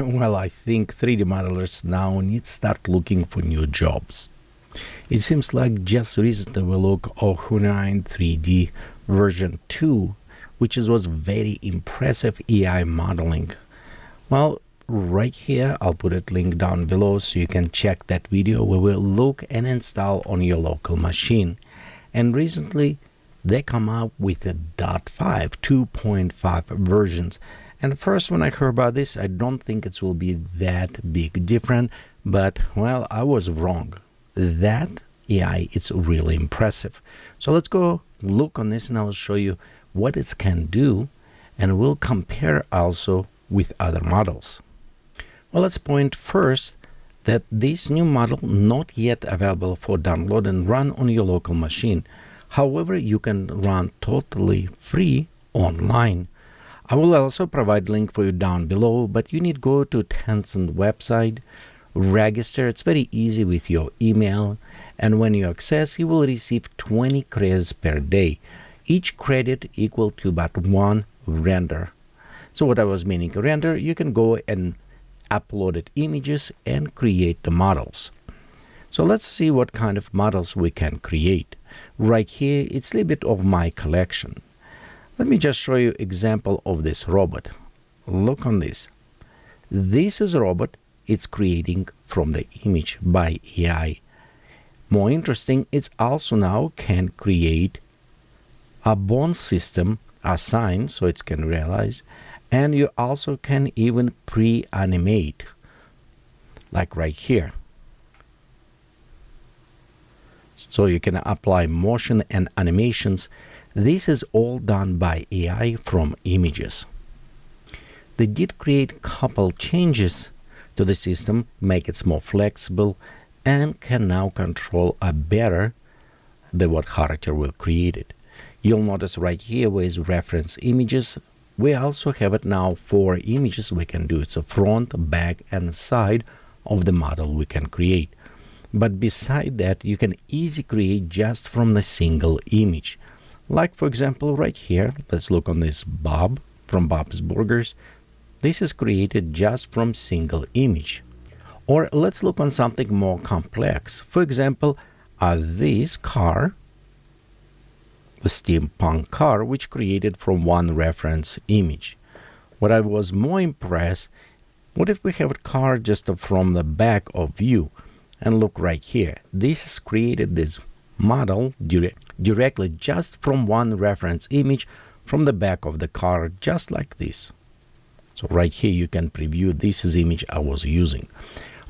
Well, I think 3D modelers now need to start looking for new jobs. It seems like just recently we looked at Hunyuan 3D version 2, which was very impressive AI modeling. Well, right here, I'll put a link down below so you can check that video where we'll look and install on your local machine. And recently, they come out with a .5, 2.5 versions. And first, when I heard about this, I don't think it will be that big different, but well, I was wrong. That AI, it's really impressive. So let's go look on this and I'll show you what it can do, and we'll compare also with other models. Well, let's point first that this new model not yet available for download and run on your local machine. However, you can run totally free online. I will also provide link for you down below, but you need to go to Tencent website, register. It's very easy with your email, and when you access, you will receive 20 credits per day. Each credit equal to about one render. So what I was meaning render, you can go and upload images and create the models. So let's see what kind of models we can create. Right here, it's a little bit of my collection. Let me just show you example of this robot. Look on this. This is a robot. It's creating from the image by AI. More interesting, it's also now can create a bone system assigned so it can realize, and you also can even pre-animate, like right here. So you can apply motion and animations. This is all done by AI from images. They did create a couple changes to the system, make it more flexible, and can now control better what character will create it. You'll notice right here where is reference images. We also have it now 4 images we can do. It's a front, back, and side of the model we can create. But beside that, you can easily create just from the single image. Like for example, right here, let's look on this Bob from Bob's Burgers. This is created just from single image. Or let's look on something more complex. For example, this car, the steampunk car, which created from one reference image. What I was more impressed, what if we have a car just from the back of view? And look right here. This is created this model directly just from one reference image from the back of the car, just like this. So right here you can preview this is image I was using.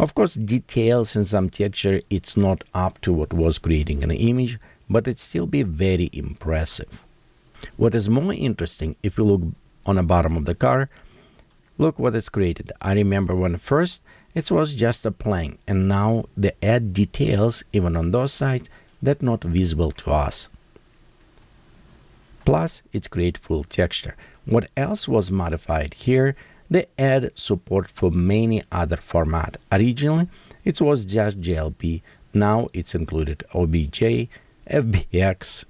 Of course, details and some texture, it's not up to what was creating an image, but it still be very impressive. What is more interesting, if you look on the bottom of the car, look what is created. I remember when first it was just a plane, and now they add details even on those sides that not visible to us. Plus, it create full texture. What else was modified here? They add support for many other format. Originally, it was just JLP. Now it's included OBJ, FBX,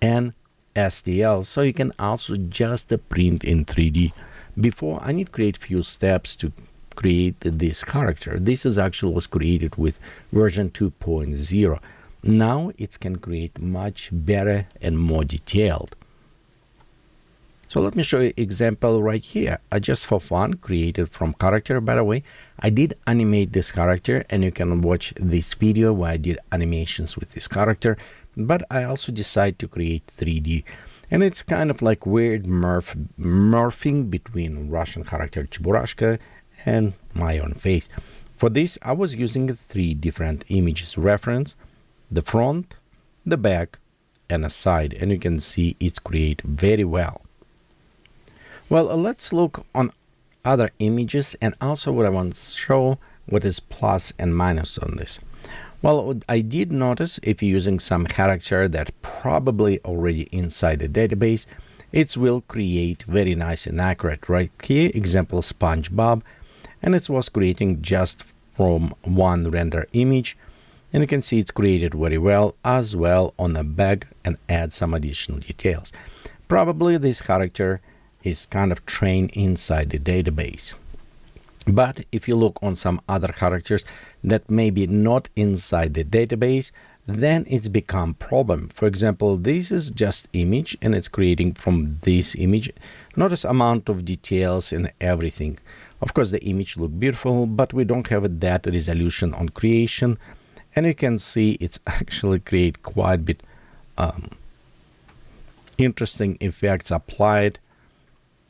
and STL, so you can also just print in 3D. Before, I need to create few steps to create this character. This is actually was created with version 2.0. Now it can create much better and more detailed. So let me show you example right here. I just for fun created from character. By the way, I did animate this character, and you can watch this video where I did animations with this character, but I also decided to create 3D. And it's kind of like weird morphing between Russian character Cheburashka and my own face. For this, I was using 3 different images reference, the front, the back, and a side, and you can see it's created very well. Well, let's look on other images, and also what I want to show what is plus and minus on this. Well, I did notice if you're using some character that probably already inside the database, it will create very nice and accurate. Right here, example SpongeBob, and it was creating just from one render image, and you can see it's created very well as well on the back and add some additional details. Probably this character is kind of trained inside the database. But if you look on some other characters that may be not inside the database, then it's become problem. For example, this is just image and it's creating from this image. Notice amount of details and everything. Of course, the image look beautiful, but we don't have that resolution on creation. And you can see it's actually create quite a bit interesting effects applied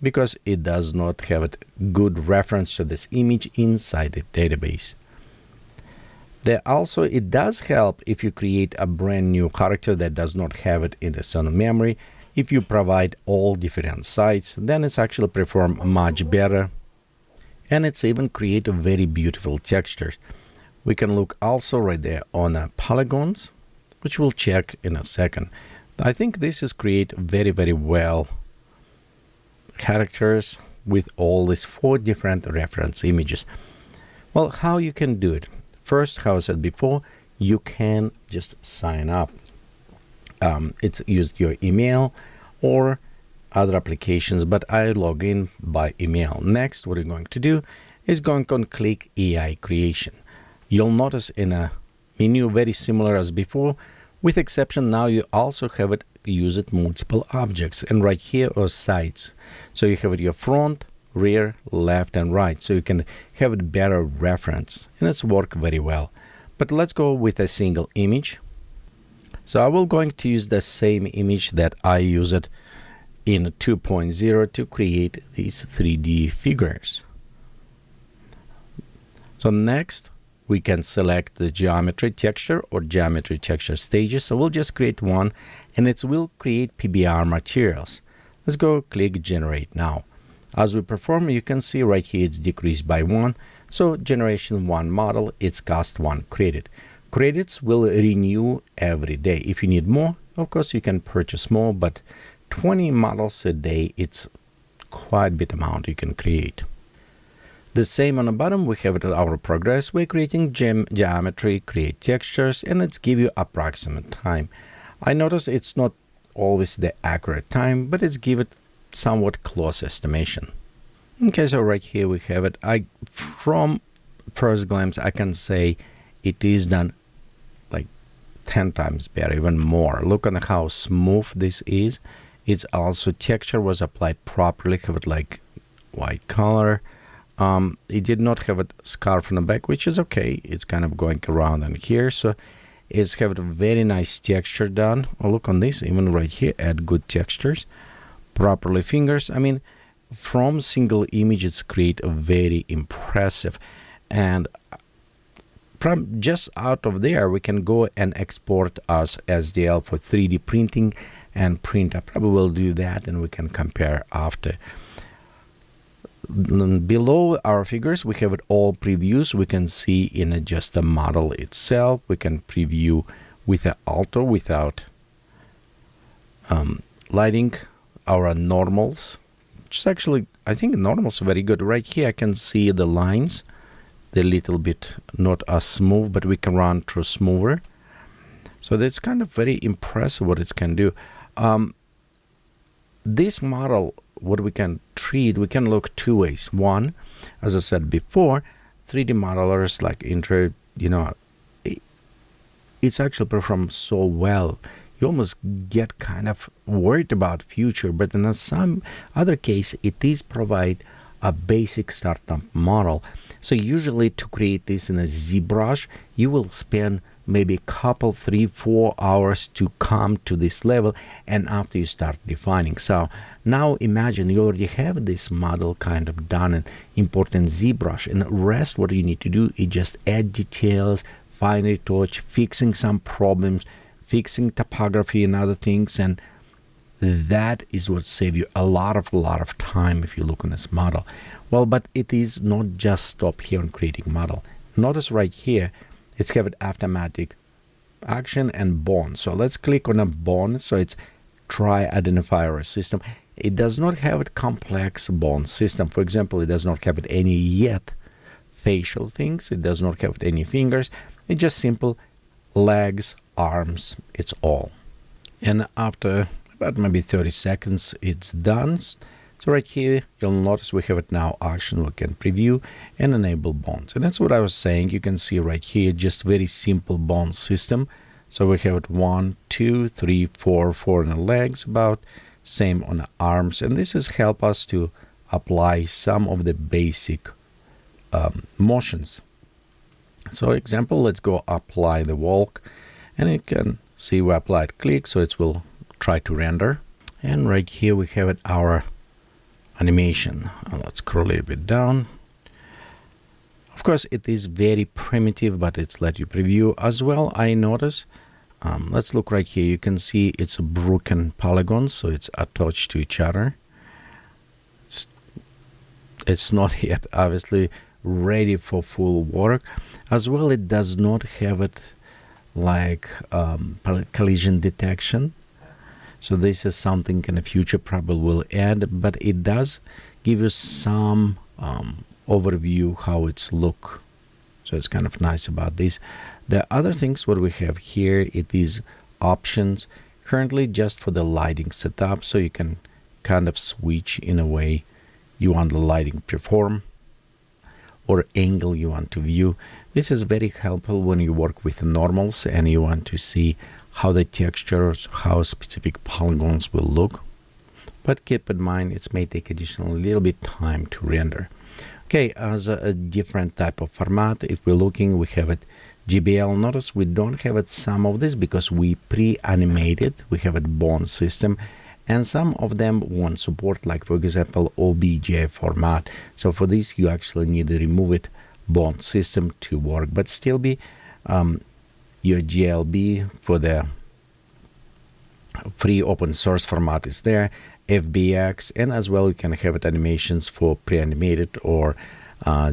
because it does not have a good reference to this image inside the database. It does help if you create a brand new character that does not have it in the external memory. If you provide all different sites, then it's actually perform much better. And it's even create a very beautiful textures. We can look also right there on polygons, which we'll check in a second. I think this is create very, very well characters with all these 4 different reference images. Well, how you can do it? First, how I said before, you can just sign up. It's used your email or other applications, but I log in by email. Next, what you're going to do is going to click AI creation. You'll notice in a menu very similar as before, with exception now you also have it use it multiple objects, and right here are sides. So you have it your front, rear, left, and right, so you can have it better reference, and it's work very well. But let's go with a single image. So I will going to use the same image that I used in 2.0 to create these 3D figures. So next we can select the geometry texture or geometry texture stages. So we'll just create one, and it will create PBR materials. Let's go click generate now. As we perform, you can see right here it's decreased by 1. So generation 1 model, it's cost 1 credit. Credits will renew every day. If you need more, of course you can purchase more, but 20 models a day, it's quite a bit amount you can create. The same on the bottom, we have it our progress. We're creating geometry, create textures, and let's give you approximate time. I notice it's not always the accurate time, but it's give it somewhat close estimation. Okay, so right here we have it. From first glance, I can say it is done like 10 times better, even more. Look on how smooth this is. It's also texture was applied properly, have it like white color. It did not have a scarf on the back, which is okay. It's kind of going around in here, so it's have a very nice texture done. Oh, look on this, even right here, add good textures, properly fingers. I mean, from single images create a very impressive, and from just out of there we can go and export as SDL for 3D printing and print. I probably will do that, and we can compare after. Below our figures we have it all previews. We can see in just the model itself. We can preview with the auto without lighting our normals, which is actually, I think normals are very good. Right here I can see the lines, they're a little bit not as smooth, but we can run through smoother. So that's kind of very impressive what it can do. This model, what we can treat, we can look 2 ways. One, as I said before, 3D modelers like Inter, it's actually performed so well. You almost get kind of worried about future, but in some other case, it is provide a basic startup model. So usually to create this in a ZBrush, you will spend maybe a couple, 3-4 hours to come to this level, and after you start defining. So now imagine you already have this model kind of done and import in ZBrush, and the rest what you need to do is just add details, fine retouch, fixing some problems, fixing topography and other things, and that is what saves you a lot of time if you look on this model. Well, but it is not just stop here on creating model. Notice right here it's have it automatic action and bond. So let's click on a bond. So it's try identifier system. It does not have a complex bond system. For example, it does not have it any yet facial things. It does not have any fingers. It's just simple legs, arms, it's all. And after about maybe 30 seconds, it's done. So right here, you'll notice we have it now action. We can preview and enable bonds. And that's what I was saying. You can see right here, just very simple bond system. So we have it 1, 2, 3, 4 on the legs, about same on the arms. And this is help us to apply some of the basic motions. So example, let's go apply the walk. And you can see we applied click, so it will try to render. And right here we have it our animation. Let's scroll a little bit down. Of course, it is very primitive, but it's let you preview as well. I notice. Let's look right here. You can see it's a broken polygon, so it's attached to each other. It's not yet obviously ready for full work. As well, it does not have it like collision detection. So this is something in the future probably will add, but it does give you some overview how it's look. So it's kind of nice about this. The other things what we have here, it is options currently just for the lighting setup, so you can kind of switch in a way you want the lighting to perform or angle you want to view. This is very helpful when you work with normals and you want to see how the textures, how specific polygons will look. But keep in mind, it may take additional little bit time to render. Okay, as a different type of format, if we're looking, we have it GBL. Notice we don't have it some of this because we pre-animated. We have it bond system, and some of them won't support, like for example, OBJ format. So for this, you actually need to remove it bond system to work, but still be your GLB for the free open source format is there, FBX, and as well you can have it animations for pre-animated or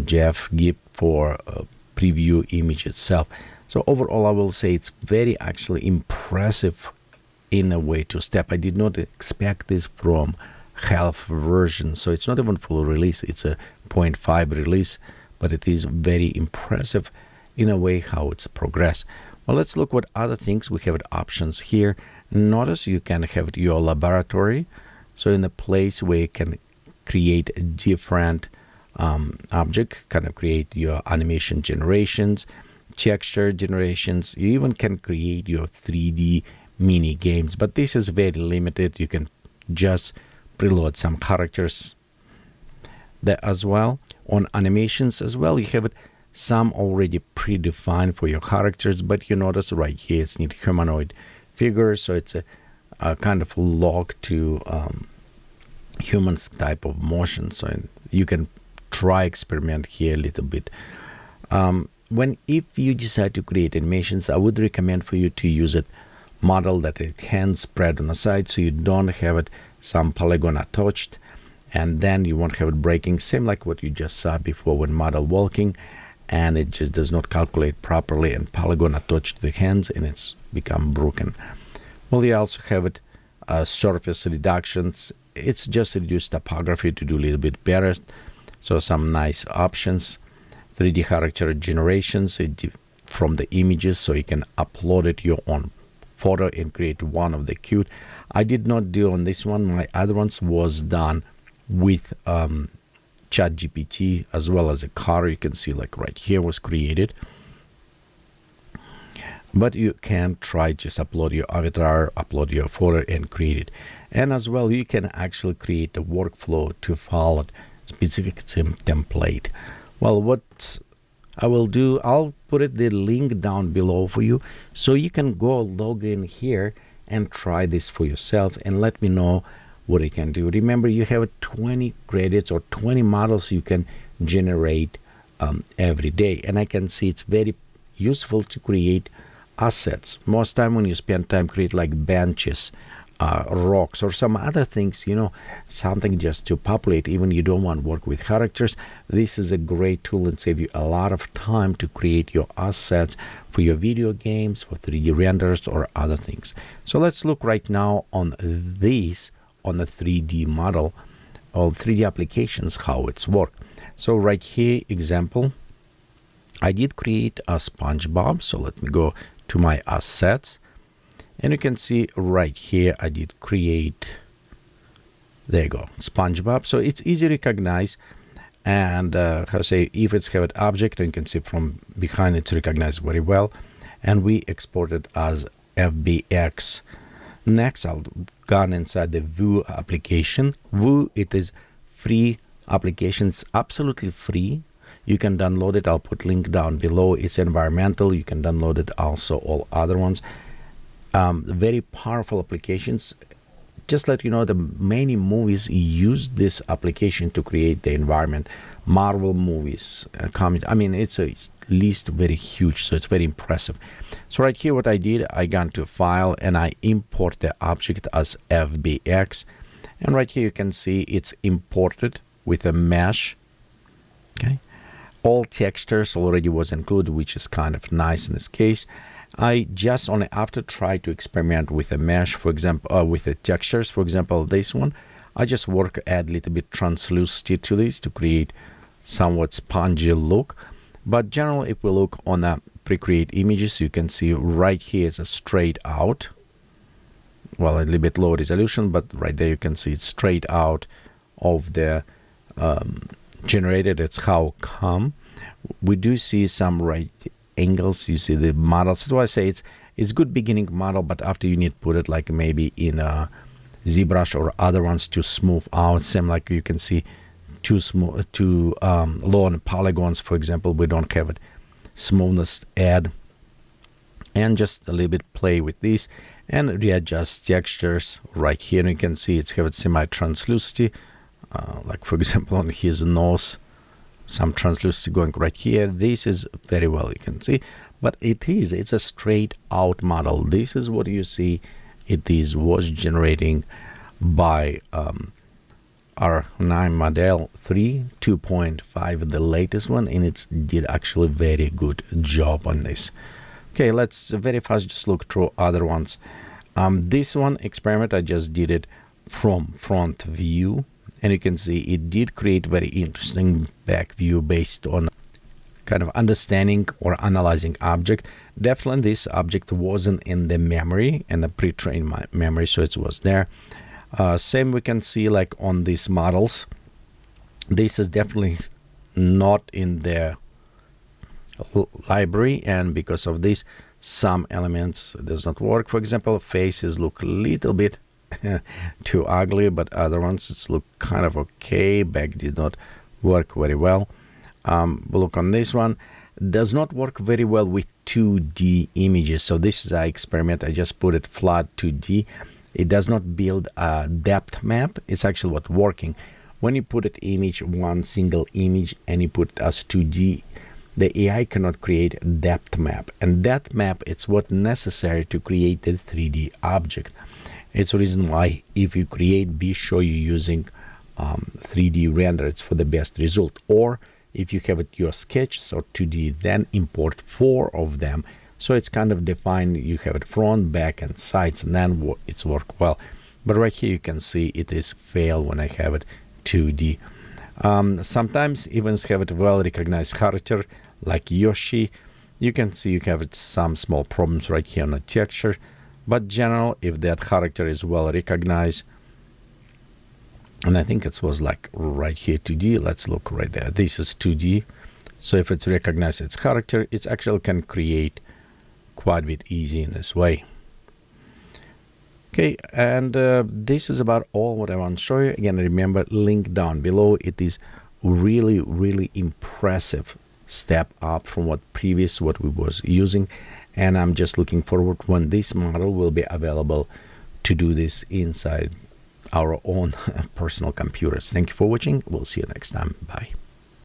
GIF for preview image itself. So overall, I will say it's very actually impressive in a way to step. I did not expect this from half version, so it's not even full release. It's a 0.5 release, but it is very impressive in a way how it's progressed. Well, let's look what other things we have options here. Notice you can have your laboratory, so in the place where you can create a different object, kind of create your animation generations, texture generations. You even can create your 3D mini games, but this is very limited. You can just preload some characters there as well. On animations as well, you have it some already predefined for your characters, but you notice right here it's need humanoid figure, so it's a kind of log to humans type of motion. So you can try experiment here a little bit. If you decide to create animations, I would recommend for you to use it model that it can spread on the side, so you don't have it some polygon attached, and then you won't have it breaking, same like what you just saw before when model walking, and it just does not calculate properly and polygon attached to the hands and it's become broken. Well, you also have it surface reductions. It's just reduced topography to do a little bit better, so some nice options. 3D character generations from the images, so you can upload it your own photo and create one of the cute. I did not do on this one. My other ones was done with ChatGPT as well as a car. You can see like right here was created, but you can try just upload your avatar, upload your photo and create it. And as well, you can actually create a workflow to follow specific template. Well, what I will do, I'll put the link down below for you, so you can go log in here and try this for yourself and let me know what you can do. Remember, you have 20 credits or 20 models you can generate every day, and I can see it's very useful to create assets. Most time when you spend time create like benches, rocks or some other things, something just to populate, even you don't want to work with characters, this is a great tool and save you a lot of time to create your assets for your video games, for 3D renders or other things. So let's look right now on this, on the 3D model or 3D applications, how it's work. So right here, example, I did create a SpongeBob. So let me go to my assets. And you can see right here, I did create There you go, SpongeBob. So it's easy to recognize. And if it's have an object, you can see from behind it's recognized very well. And we export it as FBX. Next, I'll go inside the Vue application. Vue, it is free applications, absolutely free. You can download it. I'll put link down below. It's environmental. You can download it. Also, all other ones. Very powerful applications. Just let you know, the many movies use this application to create the environment. Marvel movies, comics. I mean, it's at least very huge, so it's very impressive. So right here, what I did, I got to File and I import the object as FBX. And right here, you can see it's imported with a mesh. Okay, all textures already was included, which is kind of nice in this case. I just only after try to experiment with a mesh, for example, with the textures, for example, this one, I just add a little bit translucency to this to create somewhat spongy look. But generally, if we look on the pre-create images, you can see right here is a straight out. Well, a little bit low resolution, but right there you can see it's straight out of the generated. It's how come. We do see some right angles. You see the models. That's why I say it's good beginning model, but after you need to put it like maybe in a ZBrush or other ones to smooth out. Same like you can see too low on polygons, for example. We don't have it smoothness add, and just a little bit play with these and readjust textures right here. And you can see it's have it semi-translucency, like for example on his nose. Some translucency going right here. This is very well, you can see, but it's a straight out model. This is what you see. Was generating by our Hunyuan model 3 2.5, the latest one, and it did actually very good job on this. Okay, let's very fast just look through other ones. This one experiment, I just did it from front view. And you can see it did create very interesting back view based on kind of understanding or analyzing object. Definitely this object wasn't in the memory and the pre-trained memory, so it was there. Same we can see like on these models. This is definitely not in the library, and because of this, some elements does not work. For example, faces look a little bit too ugly, but other ones it's look kind of okay. Back did not work very well. Look on this one, does not work very well with 2D images. So this is an experiment. I just put it flat 2D. It does not build a depth map. It's actually what working. When you put it image, one single image, and you put it as 2D, the AI cannot create a depth map. And depth map is what necessary to create the 3D object. It's the reason why if you create, be sure you're using 3D render. It's for the best result. Or if you have it your sketches or 2D, then import 4 of them. So it's kind of defined. You have it front, back, and sides, and then it's work well. But right here you can see it is fail when I have it 2D. Sometimes even have it well recognized character like Yoshi. You can see you have it some small problems right here on the texture. But general, if that character is well recognized, and I think it was like right here 2D. Let's look right there. This is 2D. So if it's recognized its character, it actually can create quite a bit easy in this way. Okay, and this is about all what I want to show you. Again, remember, link down below. It is really, really impressive step up from what we was using. And I'm just looking forward when this model will be available to do this inside our own personal computers. Thank you for watching. We'll see you next time. Bye.